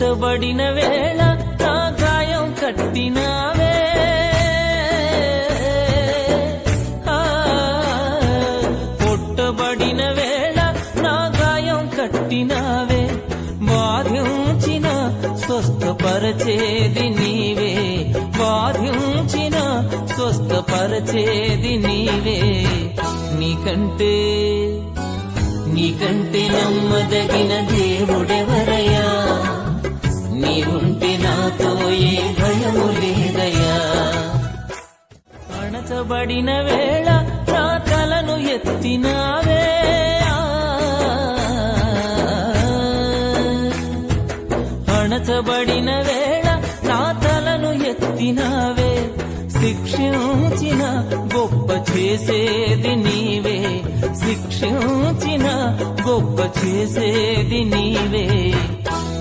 పుట్టబడిన వేళ నా గాయం కట్టినావే, పుట్టబడిన వేళ నా గాయం కట్టినావే, బాధించిన స్వస్థపరచేది నీవే, బాధించిన స్వస్థపరచేది నీవే. నీకంటే నమ్మదగిన దేవుడెవరయ్యా, నీవుంటే నాతో ఏ భయము లేదయ్యా. అణచబడిన వేళ నా తలను ఎత్తినావే, అణచబడిన వేళ నా తలను ఎత్తినావే, శిక్షించిన గొప్ప చేసేది నీవే, శిక్షించిన గొప్ప చేసేది నీవే.